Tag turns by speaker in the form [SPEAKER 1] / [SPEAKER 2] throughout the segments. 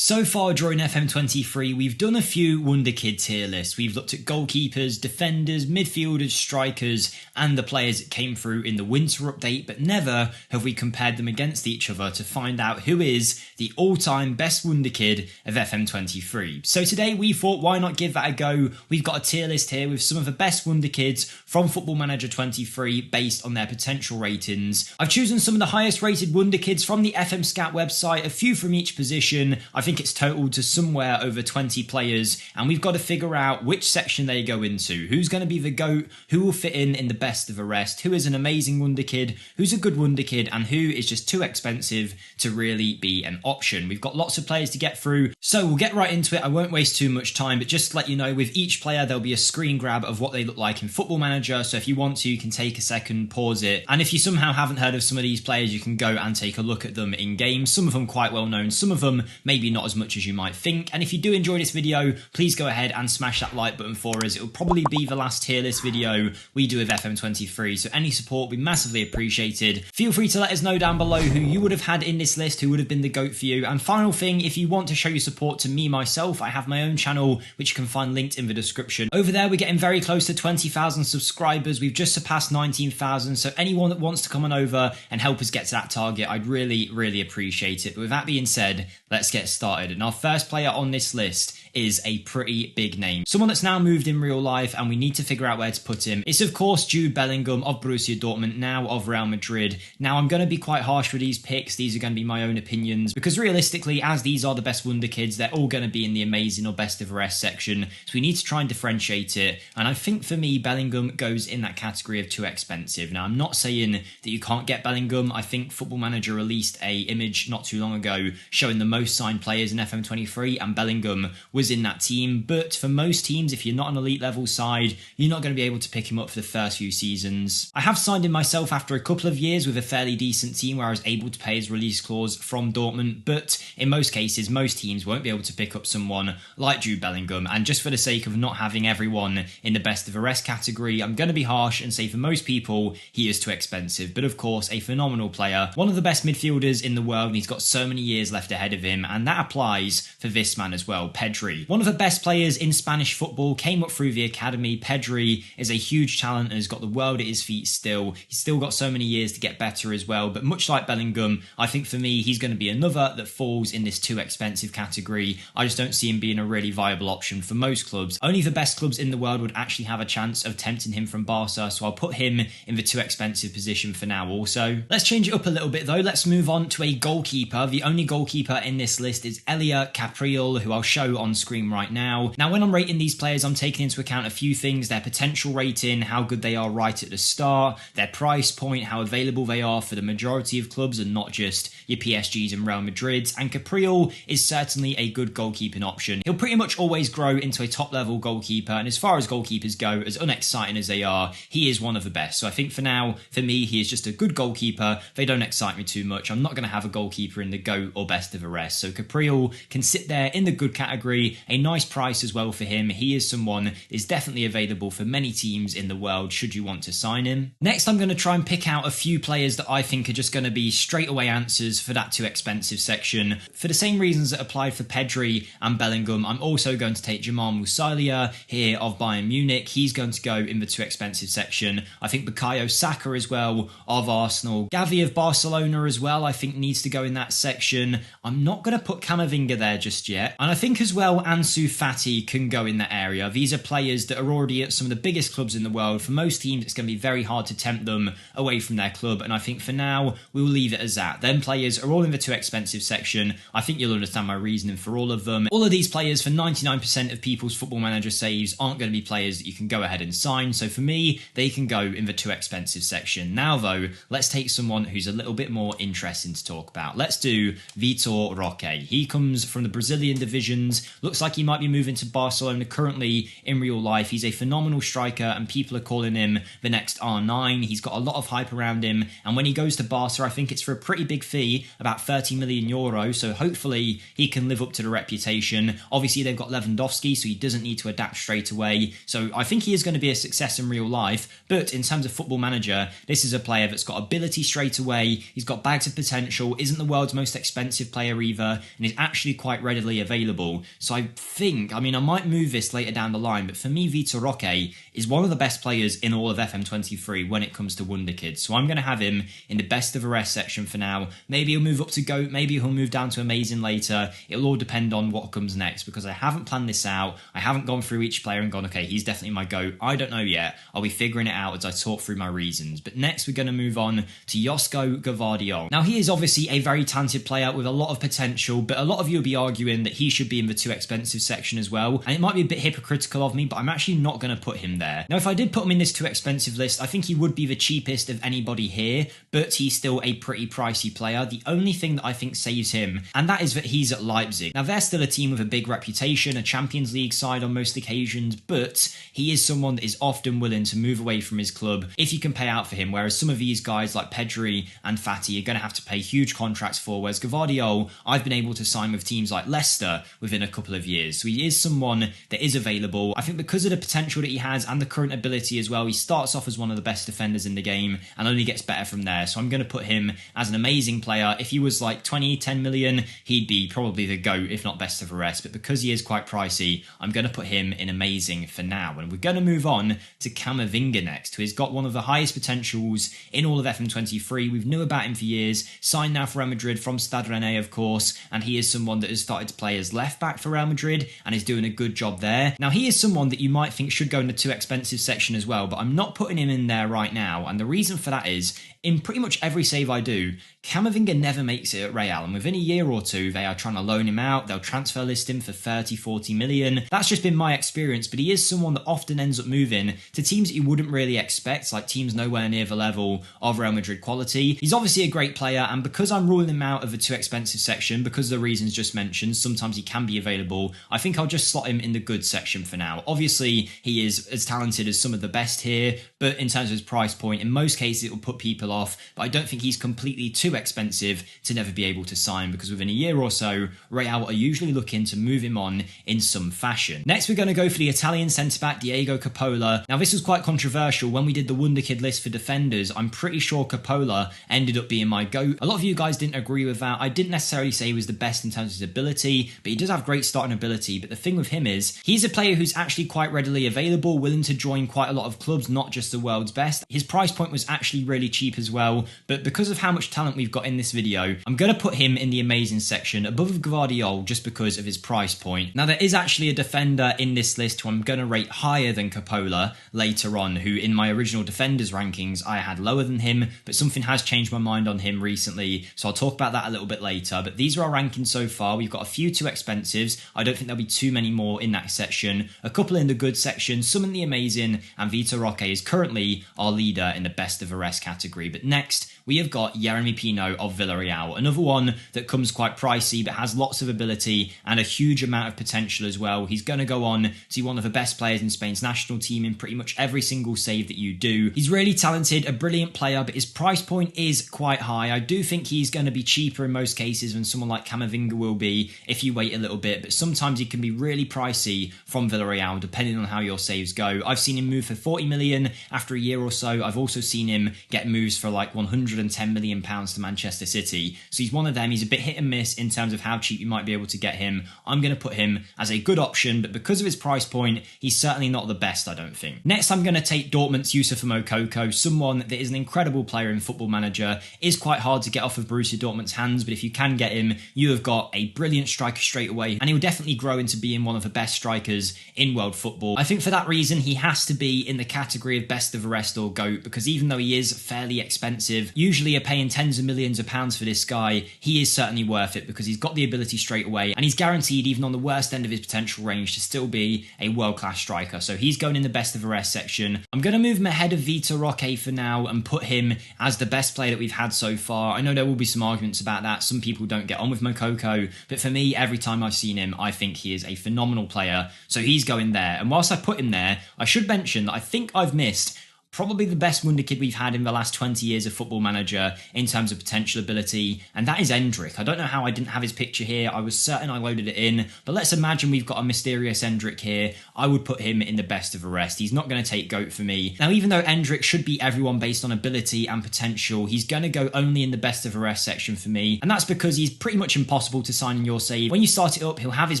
[SPEAKER 1] So far during FM23, we've done a few Wonderkids tier lists. We've looked at goalkeepers, defenders, midfielders, strikers, and the players that came through in the winter update, but never have we compared them against each other to find out who is the all-time best Wonderkid of FM23. So today we thought, why not give that a go? We've got a tier list here with some of the best Wonderkids from Football Manager 23 based on their potential ratings. I've chosen some of the highest rated Wonderkids from the FMSCOUT website, a few from each position. I think it's totaled to somewhere over 20 players, and we've got to figure out which section they go into. Who's going to be the GOAT, who will fit in the best of the rest, who is an amazing Wonderkid, who's a good Wonderkid, and who is just too expensive to really be an option. We've got lots of players to get through, so we'll get right into it. I won't waste too much time, but just to let you know, with each player there'll be a screen grab of what they look like in Football Manager, so if you want to, you can take a second, pause it, and if you somehow haven't heard of some of these players, you can go and take a look at them in game. Some of them quite well known, some of them maybe not as much as you might think. And if you do enjoy this video, please go ahead and smash that like button for us. It will probably be the last tier list video we do with FM23, so any support will be massively appreciated. Feel free to let us know down below who you would have had in this list, who would have been the GOAT for you. And final thing, if you want to show your support to me myself, I have my own channel which you can find linked in the description. Over there we're getting very close to 20,000 subscribers. We've just surpassed 19,000, so anyone that wants to come on over and help us get to that target, I'd really appreciate it. But with that being said, let's get started. And our first player on this list is a pretty big name, someone that's now moved in real life, and we need to figure out where to put him. It's of course Jude Bellingham of Borussia Dortmund, now of Real Madrid. Now I'm going to be quite harsh with these picks. These are going to be my own opinions, because realistically, as these are the best Wonderkids, they're all going to be in the amazing or best of the rest section, so we need to try and differentiate it. And I think for me, Bellingham goes in that category of too expensive. Now I'm not saying that you can't get Bellingham. I think Football Manager released a image not too long ago showing the most signed players in FM23, and Bellingham was in that team. But for most teams, if you're not an elite level side, you're not going to be able to pick him up for the first few seasons. I have signed him myself after a couple of years with a fairly decent team where I was able to pay his release clause from Dortmund, but in most cases, most teams won't be able to pick up someone like Jude Bellingham. And just for the sake of not having everyone in the best of the rest category, I'm going to be harsh and say for most people, he is too expensive. But of course, a phenomenal player, one of the best midfielders in the world, and he's got so many years left ahead of him, and that applies for this man as well, Pedri. One of the best players in Spanish football, came up through the academy. Pedri is a huge talent and has got the world at his feet still. He's still got so many years to get better as well, but much like Bellingham, I think for me, he's going to be another that falls in this too expensive category. I just don't see him being a really viable option for most clubs. Only the best clubs in the world would actually have a chance of tempting him from Barca, so I'll put him in the too expensive position for now also. Let's change it up a little bit though. Let's move on to a goalkeeper. The only goalkeeper in this list is Elia Capriel, who I'll show on screen right now. Now, when I'm rating these players, I'm taking into account a few things: their potential rating, how good they are right at the start, their price point, how available they are for the majority of clubs and not just your PSGs and Real Madrids. And Capriel is certainly a good goalkeeping option. He'll pretty much always grow into a top level goalkeeper, and as far as goalkeepers go, as unexciting as they are, he is one of the best. So I think for now, for me, he is just a good goalkeeper. They don't excite me too much. I'm not going to have a goalkeeper in the GOAT or best of the rest. So Capriel can sit there in the good category, a nice price as well for him. He is someone that is definitely available for many teams in the world should you want to sign him. Next, I'm going to try and pick out a few players that I think are just going to be straight away answers for that too expensive section. For the same reasons that applied for Pedri and Bellingham, I'm also going to take Jamal Musiala here of Bayern Munich. He's going to go in the too expensive section. I think Bukayo Saka as well of Arsenal. Gavi of Barcelona as well, I think needs to go in that section. I'm not going to put Camavinga there just yet. And I think as well Ansu Fati can go in that area. These are players that are already at some of the biggest clubs in the world. For most teams, it's going to be very hard to tempt them away from their club, and I think for now, we'll leave it as that. Them players are all in the too expensive section. I think you'll understand my reasoning for all of them. All of these players, for 99% of people's Football Manager saves, aren't going to be players that you can go ahead and sign, so for me, they can go in the too expensive section. Now though, let's take someone who's a little bit more interesting to talk about. Let's do Vitor Roque. He comes from the Brazilian divisions, Looks like he might be moving to Barcelona currently in real life. He's a phenomenal striker and people are calling him the next R9. He's got a lot of hype around him, and when he goes to Barca, I think it's for a pretty big fee, about 30 million euros, so hopefully he can live up to the reputation. Obviously they've got Lewandowski, so he doesn't need to adapt straight away, so I think he is going to be a success in real life. But in terms of Football Manager, this is a player that's got ability straight away, he's got bags of potential, isn't the world's most expensive player either, and is actually quite readily available. So I think, I might move this later down the line, but for me Vitor Roque is one of the best players in all of FM23 when it comes to Wonderkids, so I'm going to have him in the best of the rest section for now. Maybe he'll move up to GOAT, maybe he'll move down to Amazing later. It'll all depend on what comes next, because I haven't planned this out. I haven't gone through each player and gone, okay, he's definitely my GOAT. I don't know yet. I'll be figuring it out as I talk through my reasons. But next we're going to move on to Josko Gvardiol. Now he is obviously a very talented player with a lot of potential, but a lot of you will be arguing that he should be in the too expensive section as well, and it might be a bit hypocritical of me, but I'm actually not going to put him there. Now if I did put him in this too expensive list, I think he would be the cheapest of anybody here, but he's still a pretty pricey player. The only thing that I think saves him, and that is that he's at Leipzig. Now they're still a team with a big reputation, a Champions League side on most occasions, but he is someone that is often willing to move away from his club if you can pay out for him, whereas some of these guys like Pedri and Fati are going to have to pay huge contracts for, whereas Gvardiol, I've been able to sign with teams like Leicester within a couple of years. So he is someone that is available. I think because of the potential that he has and the current ability as well, he starts off as one of the best defenders in the game and only gets better from there. So I'm going to put him as an amazing player. If he was like 10 million, he'd be probably the GOAT, if not best of the rest. But because he is quite pricey, I'm going to put him in amazing for now. And we're going to move on to Camavinga next, who has got one of the highest potentials in all of FM23. We've knew about him for years, signed now for Real Madrid from Stade Rennais, of course, and he is someone that has started to play as left back for Real Madrid and is doing a good job there. Now he is someone that you might think should go in the too expensive section as well, but I'm not putting him in there right now, and the reason for that is, in pretty much every save I do, Camavinga never makes it at Real, and within a year or two they are trying to loan him out, they'll transfer list him for 30-40 million. That's just been my experience, but he is someone that often ends up moving to teams that you wouldn't really expect, like teams nowhere near the level of Real Madrid quality. He's obviously a great player, and because I'm ruling him out of the too expensive section, because of the reasons just mentioned, sometimes he can be available, I think I'll just slot him in the good section for now. Obviously he is as talented as some of the best here, but in terms of his price point, in most cases it will put people off, but I don't think he's completely too expensive to never be able to sign, because within a year or so Real are usually looking to move him on in some fashion. Next we're going to go for the Italian centre-back Diego Coppola. Now this was quite controversial. When we did the Wonderkid list for defenders, I'm pretty sure Coppola ended up being my GOAT. A lot of you guys didn't agree with that. I didn't necessarily say he was the best in terms of his ability, but he does have great starting ability. But the thing with him is, he's a player who's actually quite readily available, willing to join quite a lot of clubs, not just the world's best. His price point was actually really cheap as well, but because of how much talent we've got in this video, I'm going to put him in the amazing section above Gvardiol just because of his price point. Now there is actually a defender in this list who I'm going to rate higher than Coppola later on, who in my original defenders rankings I had lower than him, but something has changed my mind on him recently, so I'll talk about that a little bit later. But these are our rankings so far. We've got a few too expensives. I don't think there'll be too many more in that section. A couple in the good section, some in the amazing, and Vitor Roque is currently our leader in the best of the rest category. But next we have got Yeremy Pino of Villarreal, another one that comes quite pricey but has lots of ability and a huge amount of potential as well. He's going to go on to be one of the best players in Spain's national team in pretty much every single save that you do. He's really talented, a brilliant player, but his price point is quite high. I do think he's going to be cheaper in most cases than someone like Camavinga will be if you wait a little bit, but sometimes he can be really pricey from Villarreal depending on how your saves go. I've seen him move for 40 million after a year or so. I've also seen him get moves for like 110 million pounds to Manchester City. So he's one of them. He's a bit hit and miss in terms of how cheap you might be able to get him. I'm going to put him as a good option, but because of his price point, he's certainly not the best, I don't think. Next, I'm going to take Dortmund's Youssoufa Moukoko, someone that is an incredible player in Football Manager. Is quite hard to get off of Borussia Dortmund's hands, but if you can get him, you have got a brilliant striker straight away, and he'll definitely grow into being one of the best strikers in world football. I think for that reason, he has to be in the category of best of the rest or GOAT, because even though he is fairly expensive, usually you're paying tens of millions of pounds for this guy, he is certainly worth it because he's got the ability straight away, and he's guaranteed, even on the worst end of his potential range, to still be a world-class striker. So he's going in the best of the rest section. I'm going to move him ahead of Vitor Roque for now and put him as the best player that we've had so far. I know there will be some arguments about that. Some people don't get on with Moukoko, but for me, every time I've seen him, I think he is a phenomenal player, so he's going there. And whilst I put him there, I should mention that I think I've missed probably the best Wonderkid we've had in the last 20 years of Football Manager in terms of potential ability, and that is Endrick. I don't know how I didn't have his picture here. I was certain I loaded it in, but let's imagine we've got a mysterious Endrick here. I would put him in the best of the rest. He's not going to take GOAT for me. Now, even though Endrick should beat everyone based on ability and potential, he's going to go only in the best of the rest section for me, and that's because he's pretty much impossible to sign in your save. When you start it up, he'll have his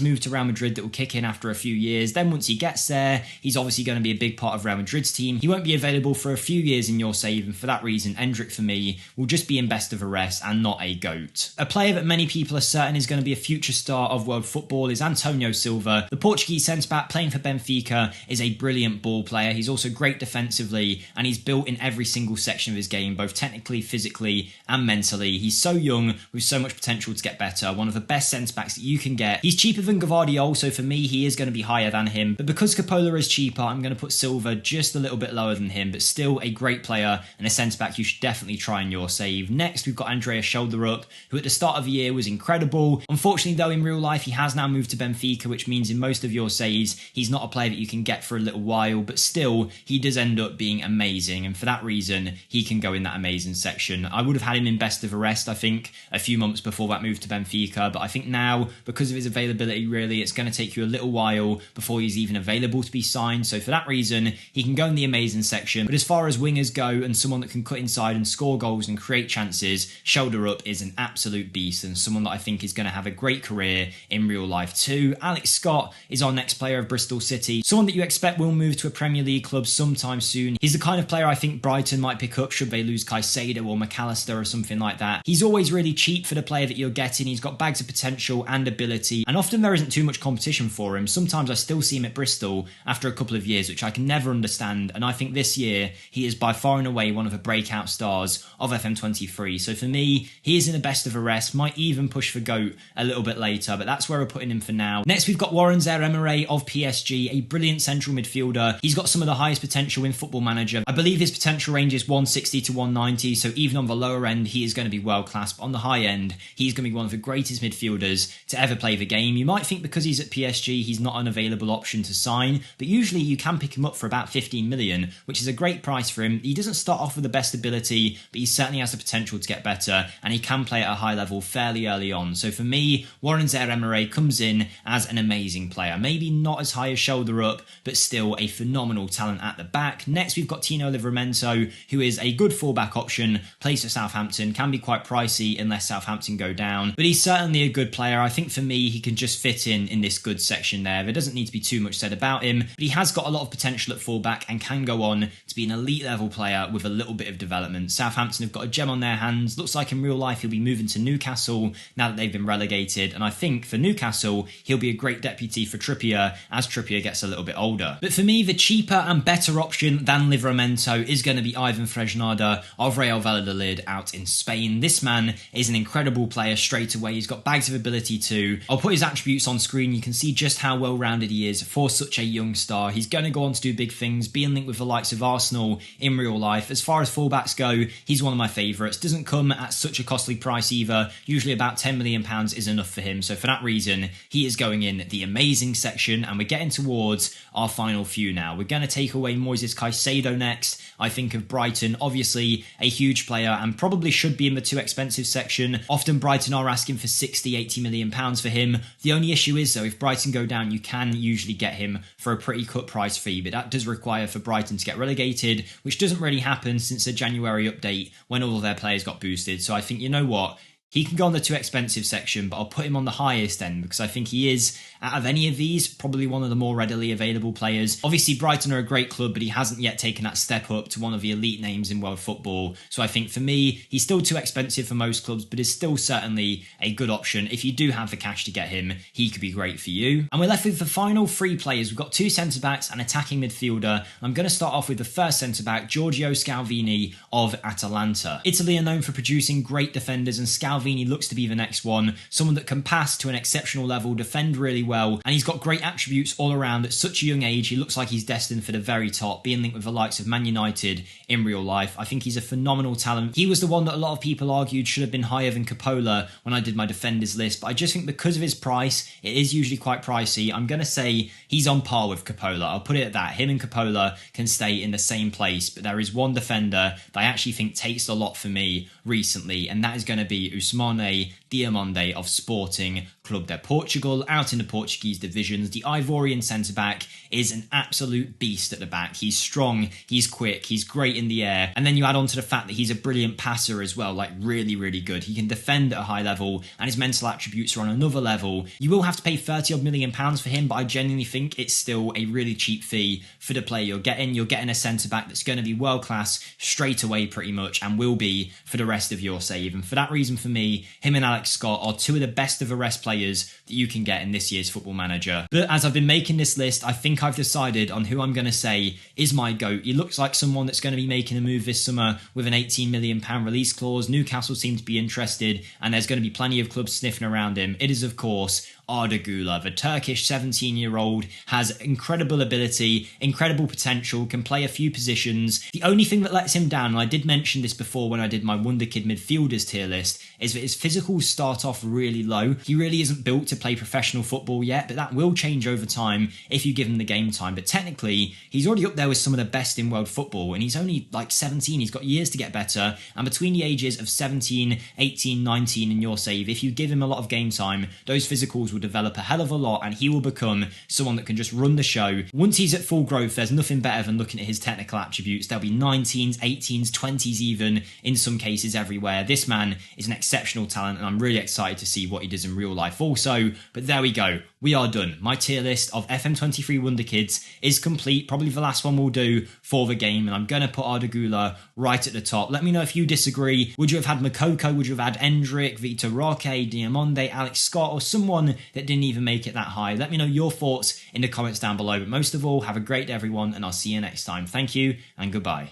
[SPEAKER 1] move to Real Madrid that will kick in after a few years. Then once he gets there, he's obviously going to be a big part of Real Madrid's team. He won't be available for a few years in your save, and for that reason, Endrick for me will just be in best of the rest and not a GOAT. A player that many people are certain is going to be a future star of world football is Antonio Silva. The Portuguese centre-back playing for Benfica is a brilliant ball player. He's also great defensively, and he's built in every single section of his game, both technically, physically, and mentally. He's so young with so much potential to get better. One of the best centre-backs that you can get. He's cheaper than Gvardiol, so for me, he is going to be higher than him. But because Coppola is cheaper, I'm going to put Silva just a little bit lower than him, but still a great player and a centre-back you should definitely try in your save. Next, we've got Andreas Schelderup, who at the start of the year was incredible. Unfortunately, though, in real life, he has now moved to Benfica, which means in most of your saves, he's not a player that you can get for a little while, but still, he does end up being amazing, and for that reason, he can go in that amazing section. I would have had him in best of the rest, I think, a few months before that move to Benfica, but I think now, because of his availability, really, it's going to take you a little while before he's even available to be signed, so for that reason, he can go in the amazing section. But as far as wingers go, and someone that can cut inside and score goals and create chances, Schelderup is an absolute beast and someone that I think is going to have a great career in real life too. Alex Scott is our next player of Bristol City, someone that you expect will move to a Premier League club sometime soon. He's the kind of player I think Brighton might pick up should they lose Caicedo or McAllister or something like that. He's always really cheap for the player that you're getting. He's got bags of potential and ability, and often there isn't too much competition for him. Sometimes I still see him at Bristol after a couple of years, which I can never understand, and I think this year he is by far and away one of the breakout stars of FM23. So for me, he is in the best of the rest, might even push for GOAT a little bit later, but that's where we're putting him for now. Next, we've got Warren Zaire-Emery of PSG, a brilliant central midfielder. He's got some of the highest potential in Football Manager. I believe his potential range is 160 to 190, so even on the lower end, he is going to be world class, but on the high end, he's going to be one of the greatest midfielders to ever play the game. You might think because he's at PSG, he's not an available option to sign, but usually you can pick him up for about 15 million, which is a great price for him. He doesn't start off with the best ability, but he certainly has the potential to get better, and he can play at a high level fairly early on. So for me, Warren Zaire-Emery comes in as an amazing player. Maybe not as high as Schelderup, but still a phenomenal talent at the back. Next, we've got Tino Livramento, who is a good fullback option, plays for Southampton, can be quite pricey unless Southampton go down, but he's certainly a good player. I think for me, he can just fit in this good section there. There doesn't need to be too much said about him, but he has got a lot of potential at fullback and can go on to be an elite level player with a little bit of development. Southampton have got a gem on their hands. Looks like in real life he'll be moving to Newcastle now that they've been relegated, and I think for Newcastle he'll be a great deputy for Trippier as Trippier gets a little bit older. But for me, the cheaper and better option than Livramento is going to be Ivan Fresnada of Real Valladolid out in Spain. This man is an incredible player straight away. He's got bags of ability too. I'll put his attributes on screen. You can see just how well-rounded he is for such a young star. He's going to go on to do big things, being linked with the likes of Arsenal in real life. As far as fullbacks go, he's one of my favourites. Doesn't come at such a costly price either. Usually about £10 million is enough for him. So for that reason, he is going in the amazing section, and we're getting towards our final few now. We're going to take away Moises Caicedo next. I think of Brighton, obviously a huge player and probably should be in the too expensive section. Often Brighton are asking for 60, 80 million pounds for him. The only issue is though, if Brighton go down, you can usually get him for a pretty cut price fee, but that does require for Brighton to get relegated, which doesn't really happen since the January update when all of their players got boosted. So I think, you know what? He can go on the too expensive section, but I'll put him on the highest end because I think he is, out of any of these, probably one of the more readily available players. Obviously, Brighton are a great club, but he hasn't yet taken that step up to one of the elite names in world football. So I think for me, he's still too expensive for most clubs, but is still certainly a good option. If you do have the cash to get him, he could be great for you. And we're left with the final three players. We've got two centre-backs and attacking midfielder. I'm going to start off with the first centre-back, Giorgio Scalvini of Atalanta. Italy are known for producing great defenders, and Scalvini Calvini looks to be the next one, someone that can pass to an exceptional level, defend really well, and he's got great attributes all around. At such a young age, he looks like he's destined for the very top, being linked with the likes of Man United in real life. I think he's a phenomenal talent. He was the one that a lot of people argued should have been higher than Coppola when I did my defenders list, but I just think because of his price, it is usually quite pricey. I'm going to say he's on par with Coppola. I'll put it at that. Him and Coppola can stay in the same place, but there is one defender that I actually think takes a lot for me recently, and that is going to be Ousmane Diomande of Sporting Club de Portugal, out in the Portuguese divisions. The Ivorian centre-back is an absolute beast at the back. He's strong, he's quick, he's great in the air, and then you add on to the fact that he's a brilliant passer as well, like really, really good. He can defend at a high level, and his mental attributes are on another level. You will have to pay £30 million for him, but I genuinely think it's still a really cheap fee for the player you're getting. You're getting a centre-back that's going to be world-class straight away pretty much, and will be for the rest of your save. And for that reason, for me, him and Alex Scott are two of the best of the rest players that you can get in this year's Football Manager. But as I've been making this list, I think I've decided on who I'm going to say is my GOAT. He looks like someone that's going to be making a move this summer with an £18 million release clause. Newcastle seem to be interested, and there's going to be plenty of clubs sniffing around him. It is, of course, Arda Güler. The Turkish 17-year-old has incredible ability, incredible potential, can play a few positions. The only thing that lets him down, and I did mention this before when I did my Wonderkid midfielders tier list, is that his physicals start off really low. He really isn't built to play professional football yet, but that will change over time if you give him the game time. But technically, he's already up there with some of the best in world football, and he's only like 17. He's got years to get better, and between the ages of 17, 18, 19 in your save, if you give him a lot of game time, those physicals will develop a hell of a lot, and he will become someone that can just run the show. Once he's at full growth, there's nothing better than looking at his technical attributes. There'll be 19s, 18s, 20s even, in some cases everywhere. This man is an exceptional talent, and I'm really excited to see what he does in real life also. But there we go. We are done. My tier list of FM23 Wonderkids is complete. Probably the last one we'll do for the game, and I'm going to put Arda Güler right at the top. Let me know if you disagree. Would you have had Makoko? Would you have had Endrick, Vitor Roque, Diomande, Alex Scott, or someone that didn't even make it that high? Let me know your thoughts in the comments down below. But most of all, have a great day, everyone, and I'll see you next time. Thank you, and goodbye.